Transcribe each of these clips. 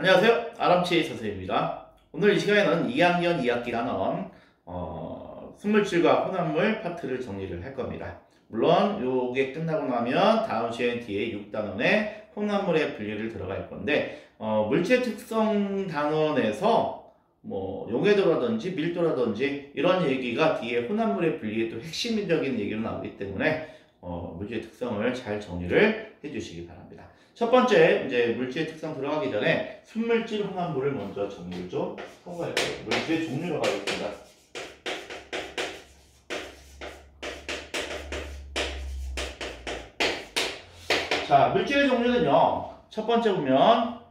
안녕하세요. 아람치의 선생님입니다. 오늘 이 시간에는 2학년 2학기 단원 순물질과 혼합물 파트를 정리를 할 겁니다. 물론 요게 끝나고 나면 다음 시간 뒤에 6단원의 혼합물의 분류를 들어갈 건데 물질 특성 단원에서 뭐 용해도라든지 밀도라든지 이런 얘기가 뒤에 혼합물의 분류의 또 핵심적인 얘기로 나오기 때문에 물질 특성을 잘 정리를 해주시기 바랍니다. 첫 번째, 이제 물질의 특성 들어가기 전에 순물질 혼합물을 먼저 정리를 좀 하고 갈 거예요. 물질의 종류로 가겠습니다. 자, 물질의 종류는요, 첫 번째 보면,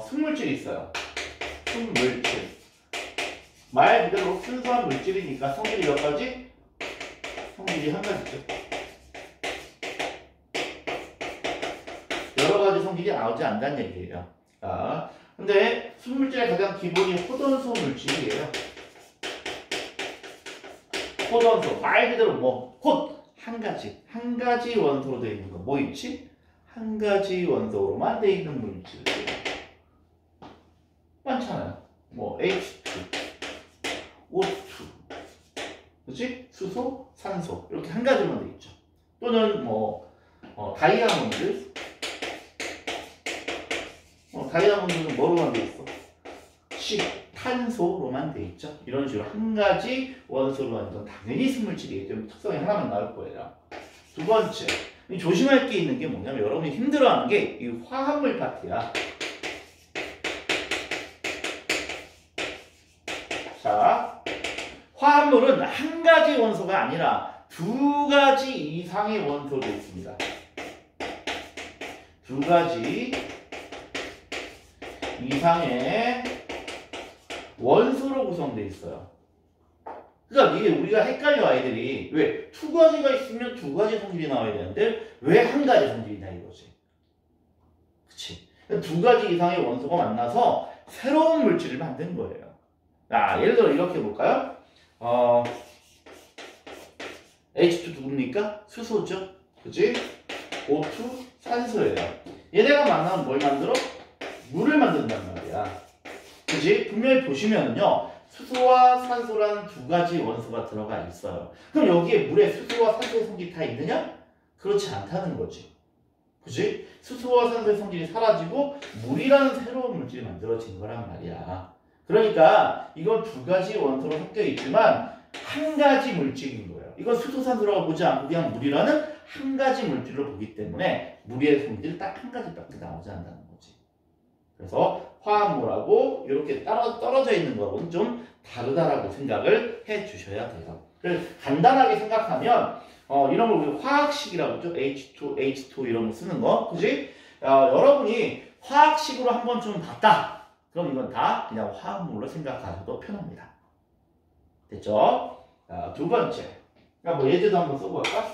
순물질이 있어요. 순물질. 말 그대로 순수한 물질이니까 성질이 몇 가지? 성질이 한 가지죠. 여러 가지 성질이 나오지 않는다는 얘기예요. 자, 근데 순물질의 가장 기본이 호전소 물질이에요. 호전소. 말 그대로 한 가지 원소로 되어 있는 거. 뭐 있지? 한 가지 원소로만 되어 있는 물질. 많잖아요. H2, O2. 그치? 수소, 산소. 이렇게 한 가지만 되어 있죠. 또는 다이아몬드. 다이아몬드는 뭐로만 돼 있어? 탄소로만 돼 있죠. 이런 식으로 한 가지 원소로 하는 건 당연히 순물질이기 때문에 특성이 하나만 나올 거예요. 두 번째, 조심할 게 있는 게 뭐냐면 여러분이 힘들어하는 게 이 화합물 파트야. 자, 화합물은 한 가지 원소가 아니라 두 가지 이상의 원소로 있습니다. 두 가지 이상의 원소로 구성되어 있어요. 그러니까 이게 우리가 헷갈려 아이들이 왜 두 가지가 있으면 두 가지 성질이 나와야 되는데 왜 한 가지 성질이냐 이거지. 그치? 두 가지 이상의 원소가 만나서 새로운 물질을 만든 거예요. 자, 예를 들어 이렇게 볼까요? H2 누굽니까? 수소죠. 그치? O2 산소예요. 얘네가 만나면 뭘 만들어? 물을 만든단 말이야. 그지? 분명히 보시면은요, 수소와 산소라는 두 가지 원소가 들어가 있어요. 그럼 여기에 물에 수소와 산소의 성질이 다 있느냐? 그렇지 않다는 거지. 그지? 수소와 산소의 성질이 사라지고 물이라는 새로운 물질이 만들어진 거란 말이야. 그러니까 이건 두 가지 원소로 섞여 있지만 한 가지 물질인 거예요. 이건 수소, 산소라고 보지 않고 그냥 물이라는 한 가지 물질로 보기 때문에 물의 성질이 딱 한 가지밖에 나오지 않는다는 거지. 그래서 화합물하고 이렇게 떨어져 있는 거하고는 좀 다르다라고 생각을 해 주셔야 돼요. 그래서 간단하게 생각하면 이런 걸 우리 화학식이라고 하죠. H2 이런 거 쓰는 거. 그지? 여러분이 화학식으로 한번 좀 봤다. 그럼 이건 다 그냥 화합물로 생각하셔도 편합니다. 됐죠? 두 번째. 예제도 한번 써볼까?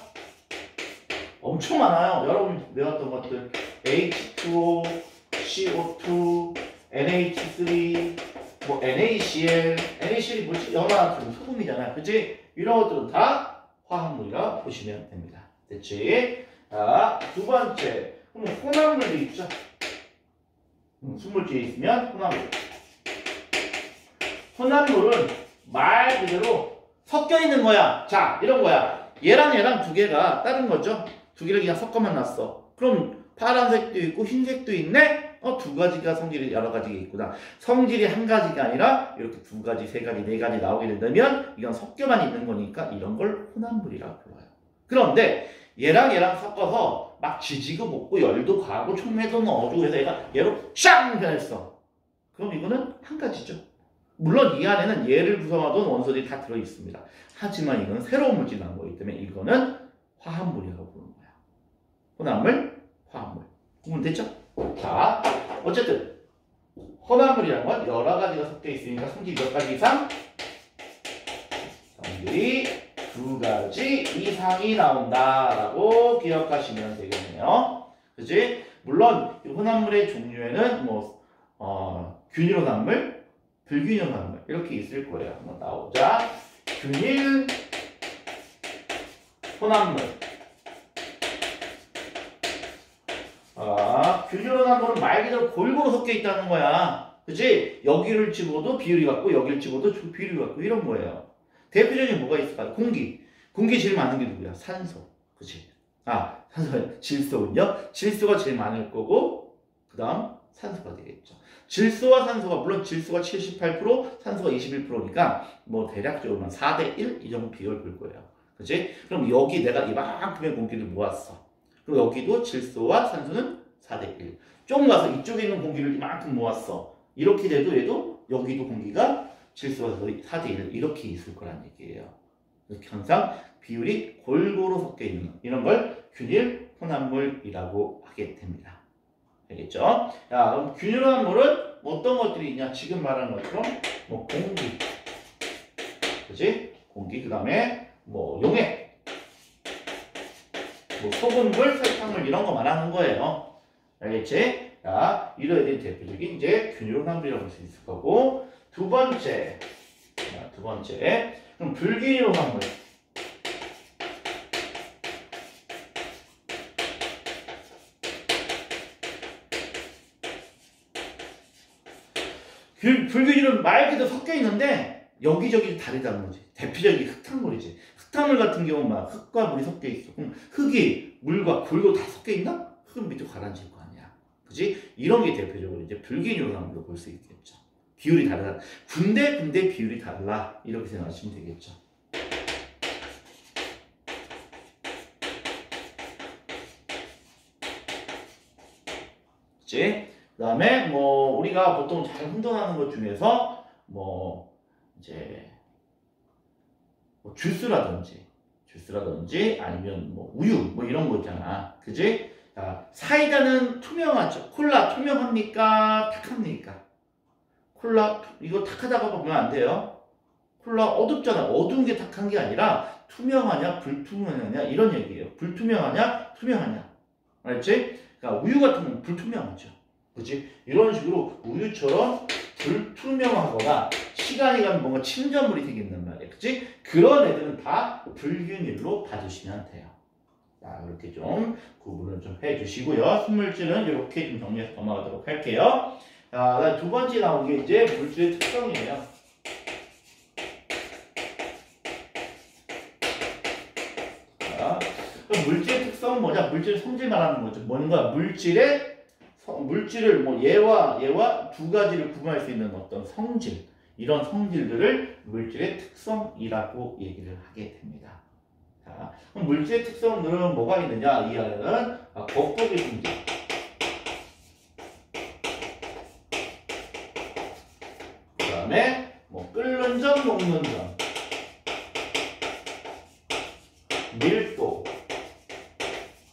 엄청 많아요. 여러분이 배웠던 것들. H2O, CO2, NH3, NaCl, NaCl이 뭐지? 연화나트륨 소금이잖아요. 그치? 이런 것들은 다 화합물이라 보시면 됩니다. 됐지? 자, 두 번째. 그럼 혼합물도 있죠? 순물질이 있으면 혼합물. 혼합물은 말 그대로 섞여 있는 거야. 자, 이런 거야. 얘랑 얘랑 두 개가 다른 거죠? 두 개를 그냥 섞어만 놨어. 그럼 파란색도 있고 흰색도 있네? 두 가지가 성질이 여러 가지가 있구나. 성질이 한 가지가 아니라 이렇게 두 가지, 세 가지, 네 가지 나오게 된다면 이건 섞여만 있는 거니까 이런 걸 혼합물이라고 불러요. 그런데 얘랑 섞어서 막 지지고 볶고 열도 가고 촉매도 넣어주고 해서 얘가 얘로 쫙 변했어. 그럼 이거는 한 가지죠. 물론 이 안에는 얘를 구성하던 원소들이 다 들어있습니다. 하지만 이건 새로운 물질이 나온 거기 때문에 이거는 화합물이라고 부르는 거야. 혼합물, 화합물. 구분 됐죠? 자, 어쨌든 혼합물이라는 건 여러 가지가 섞여 있으니까 성질이 몇 가지 이상? 성질이 두 가지 이상이 나온다라고 기억하시면 되겠네요. 그치? 물론 이 혼합물의 종류에는 균일 혼합물, 불균일 혼합물 이렇게 있을 거예요. 한번 나오자. 균일 혼합물. 균일한 거는 말 그대로 골고루 섞여 있다는 거야. 그치? 여기를 집어도 비율이 같고 여기를 집어도 비율이 같고 이런 거예요. 대표적인 뭐가 있을까요? 공기. 공기 제일 많은 게 누구야? 산소. 그치? 산소요. 질소군요. 질소가 제일 많을 거고 그 다음 산소가 되겠죠. 질소와 산소가 물론 질소가 78%, 산소가 21%니까 뭐 대략적으로 4대1 이 정도 비율을 볼 거예요. 그치? 그럼 여기 내가 이만큼의 공기를 모았어. 그리고 여기도 질소와 산소는 4대1. 좀 가서 이쪽에 있는 공기를 이만큼 모았어. 이렇게 돼도 얘도 여기도 공기가 질소와 4대1 이렇게 있을 거란 얘기예요. 이렇게 항상 비율이 골고루 섞여 있는 이런 걸 균일 혼합물이라고 하게 됩니다. 알겠죠? 자, 그럼 균일한 물은 어떤 것들이 있냐? 지금 말하는 것처럼 뭐 공기, 그지? 공기 그 다음에 뭐 용액, 뭐 소금물, 설탕물 이런 거 말하는 거예요. 알겠지? 자, 이런 대표적인 이제 균일 혼합물이라고 할 수 있을 거고 두 번째, 그럼 불균일 혼합물. 불균일은 말 그대로 섞여 있는데 여기저기 다르다는 거지. 대표적인 흙탕물이지. 흙탕물 같은 경우는 막 흙과 물이 섞여 있어. 그럼 흙이 물과 골고루 다 섞여 있나? 흙은 밑으로 가라앉을 거 아니야. 그지? 이런 게 대표적으로 이제 불균일 혼합물로 볼 수 있겠죠. 비율이 다르다. 군데 비율이 달라. 이렇게 생각하시면 되겠죠. 그치? 그 다음에 뭐 우리가 보통 잘 혼돈하는 것 중에서 뭐 이제 뭐 주스라든지 아니면 뭐 우유 뭐 이런 거 있잖아. 그지? 자, 사이다는 투명하죠. 콜라 투명합니까? 탁합니까? 콜라 이거 탁하다가 보면 안 돼요. 콜라 어둡잖아. 어두운 게 탁한 게 아니라 투명하냐 불투명하냐 이런 얘기예요. 불투명하냐 투명하냐. 알겠지? 그러니까 우유 같은 건 불투명하죠. 그치? 이런 식으로 우유처럼 불투명하거나 시간이 가면 뭔가 침전물이 생긴단 말이에요. 그치? 그런 애들은 다 불균일로 봐주시면 돼요. 자, 이렇게 좀 구분을 좀 해주시고요. 순물질은 이렇게 좀 정리해서 넘어가도록 할게요. 자, 두 번째 나온 게 이제 물질의 특성이에요. 자, 그럼 물질의 특성은 뭐냐? 물질의 성질 말하는 거죠. 뭔가 물질을 뭐 얘와 두 가지를 구분할 수 있는 어떤 성질, 이런 성질들을 물질의 특성이라고 얘기를 하게 됩니다. 자, 그럼 물질의 특성들은 뭐가 있느냐? 이 안에는 겉보기 성질, 그 다음에 뭐 끓는 점, 녹는 점, 밀도,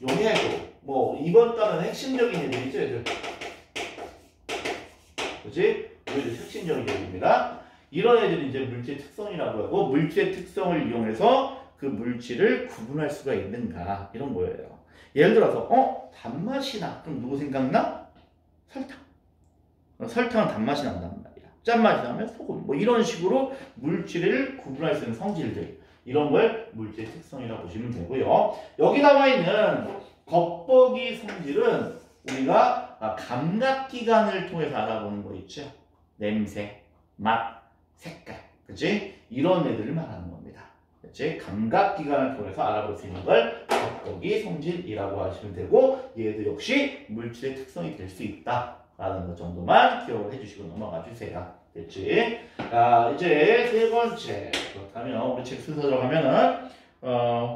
용해도, 뭐 이번 달은 핵심적인 애들이죠, 애들. 그치? 우리들 핵심적인 애들입니다. 이런 애들이 이제 물질의 특성이라고 하고, 물질의 특성을 이용해서 그 물질을 구분할 수가 있는가, 이런 거예요. 예를 들어서 단맛이 나. 그럼 누구 생각나? 설탕. 설탕은 단맛이 난단 말이야. 짠맛이 나면 소금. 뭐 이런 식으로 물질을 구분할 수 있는 성질들, 이런 걸 물질의 특성이라고 보시면 되고요. 여기 나와 있는 겉보기 성질은 우리가 감각기관을 통해서 알아보는 거 있죠. 냄새, 맛, 색깔, 그치? 이런 애들을 말하는 겁니다. 그치? 감각기관을 통해서 알아볼 수 있는 걸 겉보기 성질이라고 하시면 되고, 얘도 역시 물질의 특성이 될 수 있다라는 것 정도만 기억을 해주시고 넘어가 주세요. 됐지? 자, 이제 세 번째. 그렇다면 우리 책 순서 들어가면은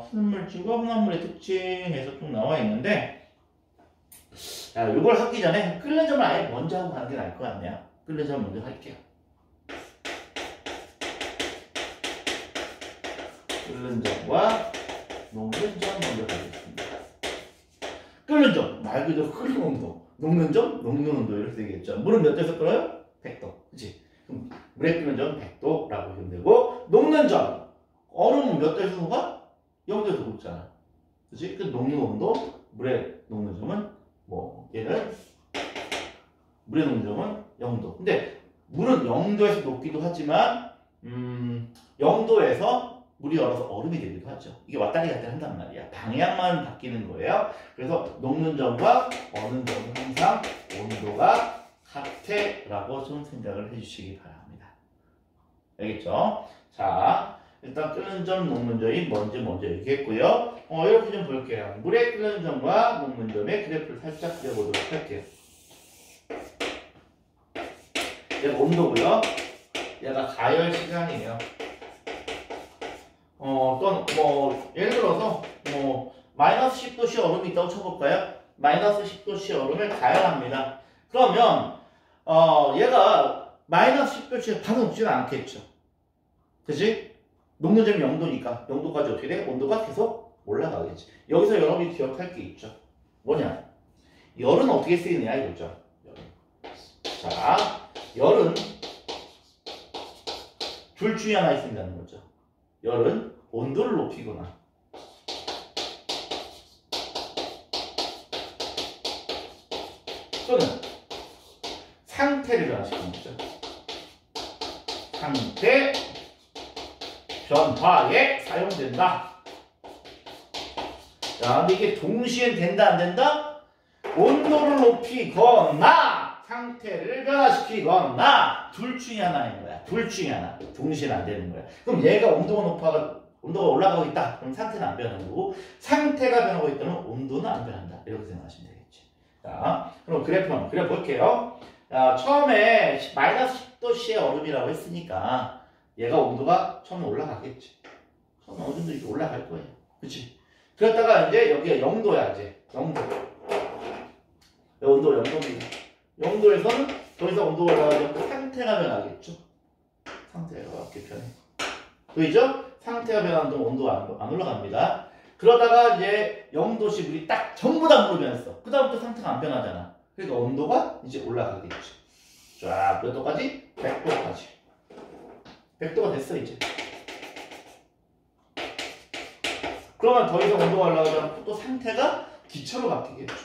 순물질과 혼합물의 특징에서 쭉 나와 있는데, 자, 이걸 하기 전에 끓는 점을 아예 먼저 하고 가는 게 나을 것 같네요. 끓는 점 먼저 할게요. 끓는 점과 녹는 점 먼저 하겠습니다. 끓는 점, 말 그대로 끓는 온도. 녹는 점, 녹는 온도 이렇게 되겠죠. 물은 몇 도에서 끓어요? 100도. 그치? 그럼 물에 끓는 점 100도라고 보시면 되고, 녹는 점, 얼음은 몇 도에서 녹아? 0도에서 녹잖아. 그치? 그 녹는 온도, 물에 녹는 점은 뭐 얘는 물에 녹는 점은 0도. 근데 물은 0도에서 녹기도 하지만 0도에서 물이 얼어서 얼음이 되기도 하죠. 이게 왔다리 갔다리 한단 말이야. 방향만 바뀌는 거예요. 그래서 녹는 점과 어는 점은 항상 온도가 같애라고 좀 생각을 해주시기 바랍니다. 알겠죠? 자, 일단 끓는 점, 녹는 점이 뭔지 먼저 얘기했고요. 이렇게 좀 볼게요. 물에 끓는 점과 녹는 점의 그래프를 살짝 그려보도록 할게요. 얘가 온도고요. 얘가 가열 시간이에요. 예를 들어서 마이너스 10도씨 얼음이 있다고 쳐볼까요? 마이너스 10도씨 얼음을 가열합니다. 그러면 얘가 마이너스 10도씨에 바로 녹지는 않겠죠. 그치? 녹는 점이 0도니까 0도까지 어떻게 돼? 온도가 계속 올라가겠지. 여기서 여러분이 기억할 게 있죠. 뭐냐? 열은 어떻게 쓰이느냐 이거죠. 자, 열은 둘 중에 하나 있습니다는 거죠. 열은 온도를 높이거나 또는 상태를 변화시키는 거죠. 상태 변화에 사용된다. 자, 근데 이게 동시에 된다 안 된다? 온도를 높이거나 상태를 변화시키거나 둘 중에 하나인 거야. 둘 중에 하나. 동시에는 안 되는 거야. 그럼 얘가 온도가 올라가고 있다. 그럼 상태는 안 변하는 거고 상태가 변하고 있다면 온도는 안 변한다. 이렇게 생각하시면 되겠지. 자, 그럼 그래프 한번 그려볼게요. 자, 처음에 마이너스 10도씨의 얼음이라고 했으니까 얘가 온도가 처음에 올라가겠지. 처음에 어느 정도 이렇게 올라갈 거예요. 그치? 그랬다가 이제 여기가 0도야, 이제. 0도. 온도 0도입니다. 0도에서는 더 이상 온도가 올라가면 상태가 변하겠죠. 상태가 어떻게 변해? 보이죠? 상태가 변하는 동안 온도가 안 올라갑니다. 그러다가 이제 0도씨 물이 딱 전부 다 물로 변했어. 그 다음부터 상태가 안 변하잖아. 그러니까 온도가 이제 올라가겠지. 쫙, 몇 도까지? 100도까지. 100도가 됐어, 이제. 그러면 더 이상 온도가 올라가면 또 상태가 기차로 바뀌겠죠.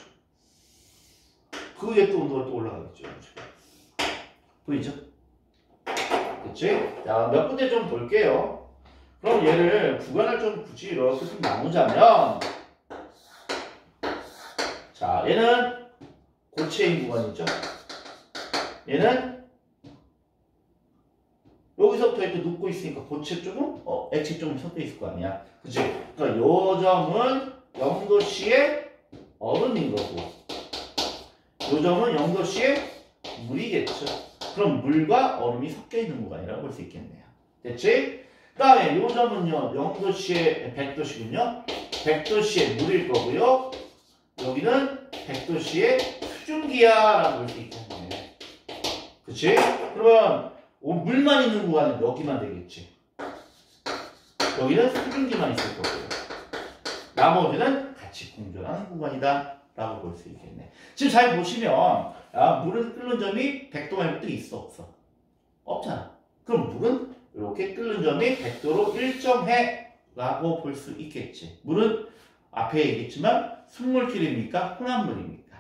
그 위에 또 온도가 또 올라가겠죠. 보이죠? 그치? 자, 몇 군데 좀 볼게요. 그럼 얘를 구간을 좀 굳이 이렇게 좀 나누자면, 자, 얘는 고체인 구간이죠. 얘는 여기서부터 이렇게 눕고 있으니까 고체 쪽은 액체 쪽은 섞여 있을 거 아니야. 그치? 그러니까 요 점은 0도씨의 얼음인 거고, 요 점은 0도씨의 물이겠죠. 그럼 물과 얼음이 섞여 있는 구간이라고 볼 수 있겠네요. 됐지? 그 다음에 요 점은요, 0도씨의 100도씨군요. 100도씨의 물일 거고요. 여기는 100도씨의 수증기야라고 볼 수 있겠네요. 그치? 그러면 물만 있는 구간은 여기만 되겠지. 여기는 수증기만 있을 거고요. 나머지는 같이 공존하는 구간이다 라고 볼 수 있겠네. 지금 잘 보시면 물은 끓는 점이 100도만 있어 없어? 없잖아. 그럼 물은 이렇게 끓는 점이 100도로 일정해 라고 볼 수 있겠지. 물은 앞에 얘기했지만 순물질입니까? 혼합물입니까?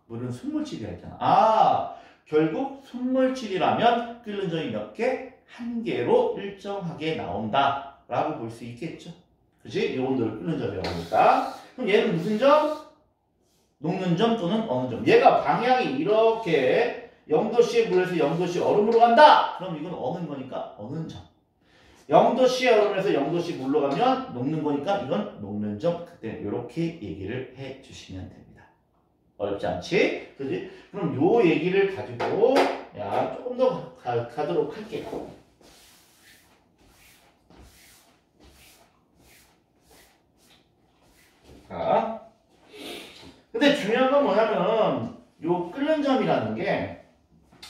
물은 순물질이라 했잖아. 결국 순물질이라면 끓는 점이 몇 개? 한 개로 일정하게 나온다 라고 볼 수 있겠죠. 그치? 이 온도를 끓는 점이라고 하니까. 그럼 얘는 무슨 점? 녹는 점 또는 어는 점. 얘가 방향이 이렇게 0도씨의 물에서 0도씨 얼음으로 간다. 그럼 이건 어는 거니까 어는 점. 0도씨의 얼음에서 0도씨 물로 가면 녹는 거니까 이건 녹는 점. 그때 이렇게 얘기를 해 주시면 됩니다. 어렵지 않지? 그지? 그럼 요 얘기를 가지고 조금 더 가도록 할게요. 자, 근데 중요한 건 뭐냐면 요 끓는 점이라는 게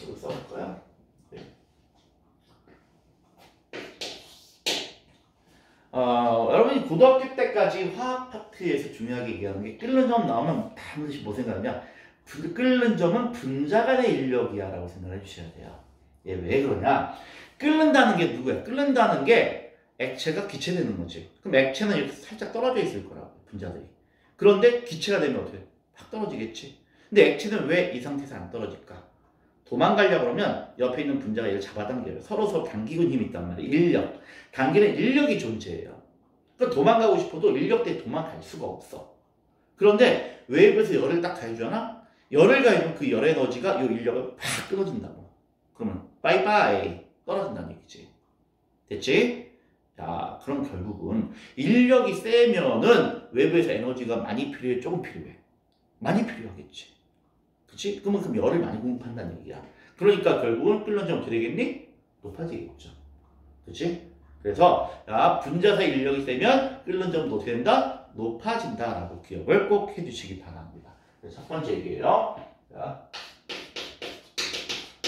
여기 써볼까요? 네. 여러분이 고등학교 때까지 화학 파트에서 중요하게 얘기하는 게 끓는 점 나오면 반드시 뭐 생각하냐? 끓는 점은 분자 간의 인력이야 라고 생각을 해주셔야 돼요. 얘 왜 그러냐? 끓는다는 게 누구야? 끓는다는 게 액체가 기체되는 거지. 그럼 액체는 이렇게 살짝 떨어져 있을 거라고, 분자들이. 그런데 기체가 되면 어떻게 돼? 확 떨어지겠지. 근데 액체는 왜 이 상태에서 안 떨어질까? 도망가려고 그러면 옆에 있는 분자가 얘를 잡아당겨요. 서로 당기고 힘이 있단 말이에요. 인력. 당기는 인력이 존재해요. 그러니까 도망가고 싶어도 인력 때문에 도망갈 수가 없어. 그런데 웨이브에서 열을 딱 가해주잖아? 열을 가해주면 그 열 에너지가 이 인력을 팍 끊어진다고. 그러면 빠이빠이 떨어진다는 얘기지. 됐지? 자, 그럼 결국은 인력이 세면은 외부에서 에너지가 많이 필요해? 조금 필요해? 많이 필요하겠지. 그치? 그만큼 열을 많이 공급한다는 얘기야. 그러니까 결국은 끓는 점 어떻게 되겠니? 높아지겠죠. 그치? 그래서 야, 분자 사이 인력이 세면 끓는 점도 어떻게 된다? 높아진다라고 기억을 꼭 해주시기 바랍니다. 그래서 첫 번째 얘기예요. 자,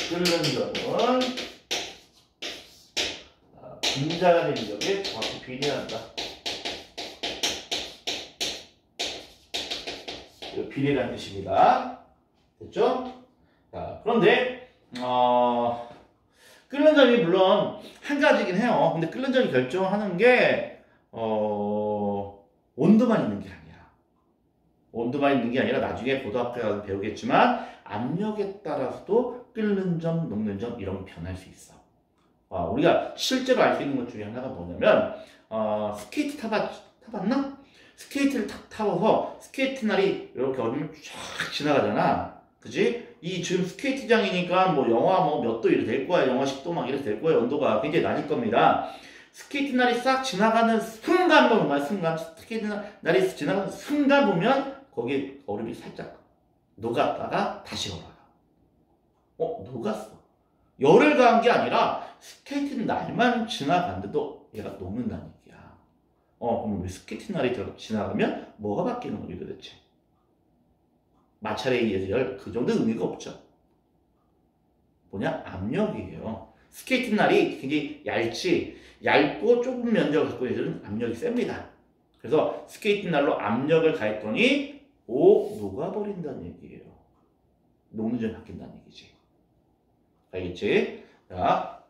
끓는 점은 분자 간의 인력에 정확히 비례한다. 비례라는 뜻입니다. 됐죠? 자, 그런데 끓는 점이 물론 한 가지긴 해요. 근데 끓는 점이 결정하는 게 온도만 있는 게 아니야. 온도만 있는 게 아니라 나중에 고등학교 가서 배우겠지만 압력에 따라서도 끓는 점, 녹는 점 이런 게 변할 수 있어. 우리가 실제로 알 수 있는 것 중에 하나가 뭐냐면 스케이트 타봤나? 스케이트를 탁 타고서 스케이트 날이 이렇게 얼음을 쫙 지나가잖아. 그지? 이 지금 스케이트장이니까 뭐 영하 뭐 몇 도 이렇게 될 거야. 영하 10도 막 이렇게 될 거예요. 온도가 굉장히 낮을 겁니다. 스케이트 날이 싹 지나가는 순간 보면 스케이트 날이 지나가는 순간 보면 거기 얼음이 살짝 녹았다가 다시 올라가. 녹았어. 열을 가한 게 아니라 스케이트 날만 지나간데도 얘가 녹는다는 얘기야. 그럼 왜 스케이트 날이 지나가면 뭐가 바뀌는 거지 도대체? 마찰에 의해서 열, 그 정도 의미가 없죠. 뭐냐? 압력이에요. 스케이트 날이 굉장히 얇고 좁은 면적을 갖고 있는 압력이 셉니다. 그래서 스케이트 날로 압력을 가했더니 녹아버린다는 얘기예요. 녹는 점이 바뀐다는 얘기지. 알겠지? 자,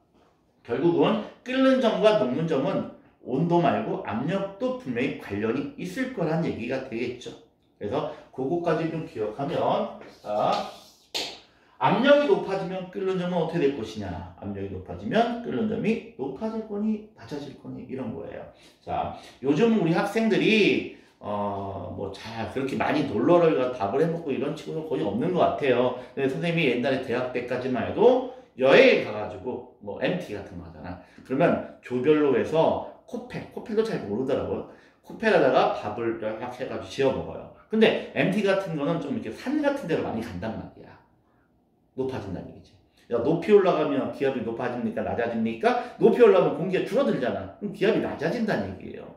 결국은 끓는 점과 녹는 점은 온도 말고 압력도 분명히 관련이 있을 거란 얘기가 되겠죠. 그래서 그거까지 좀 기억하면, 자, 압력이 높아지면 끓는 점은 어떻게 될 것이냐? 압력이 높아지면 끓는 점이 높아질 거니 낮아질 거니 이런 거예요. 자, 요즘 우리 학생들이 그렇게 많이 놀러를 가 밥을 해먹고 이런 친구는 거의 없는 것 같아요. 근데 선생님이 옛날에 대학 때까지만 해도 여행 가가지고 MT 같은 거 하잖아. 그러면 조별로 해서 코펠도 잘 모르더라고요. 코펠에다가 밥을 이렇게 해가지고 지어 먹어요. 근데 MT 같은 거는 좀 이렇게 산 같은 데로 많이 간단 말이야. 높아진다는 얘기지. 높이 올라가면 기압이 높아집니까? 낮아집니까? 높이 올라가면 공기가 줄어들잖아. 그럼 기압이 낮아진다는 얘기예요.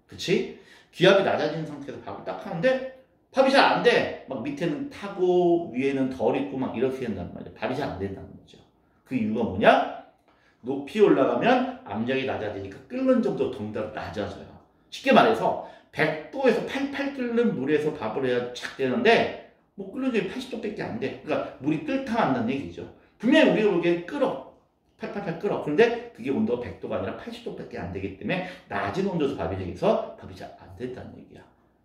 그치? 기압이 낮아진 상태에서 밥을 딱 하는데 밥이 잘 안 돼. 막 밑에는 타고 위에는 덜 있고 막 이렇게 된단 말이야. 밥이 잘 안 된다는 거죠. 그 이유가 뭐냐? 높이 올라가면 압력이 낮아지니까 끓는 점도 덩달아 낮아져요. 쉽게 말해서 100도에서 팔팔 끓는 물에서 밥을 해야 착 되는데 끓는 점이 80도밖에 안 돼. 그러니까 물이 끓다만다는 얘기죠. 분명히 우리가 보기엔 끓어. 팔팔팔 끓어. 그런데 그게 온도가 100도가 아니라 80도밖에 안 되기 때문에 낮은 온도에서 밥이 되기서 밥이 잘 안 된다는 얘기야.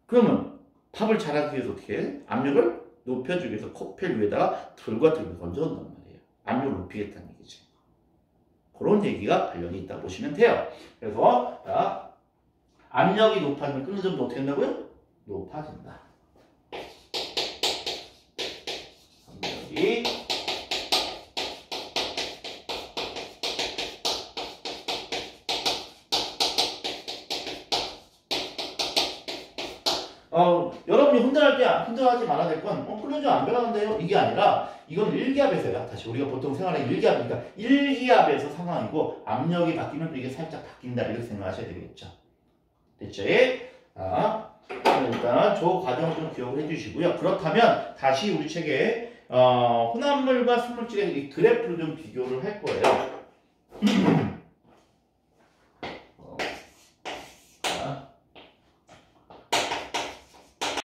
그러면 밥을 잘하기 위해서 어떻게 해? 압력을 높여주기 위해서 코펠 위에다가 돌과 돌을 던져놓는단 말이에요. 압력을 높이겠다는 얘기지. 그런 얘기가 관련이 있다고 보시면 돼요. 그래서 압력이 높아지면 끓는 점도 어떻게 된다고요? 높아진다. 압력이 여러분이 혼자하지 말아야 될 건, 끓는 점 안 변하는데요? 이게 아니라, 이건 1기압에서야. 다시 우리가 보통 생활하는 1기압이니까, 1기압에서 상황이고, 압력이 바뀌면 이게 살짝 바뀐다. 이렇게 생각하셔야 되겠죠. 됐죠? 일단, 저 과정을 좀 기억을 해주시고요. 그렇다면, 다시 우리 책에, 혼합물과 순물질의 이 그래프를 좀 비교를 할 거예요.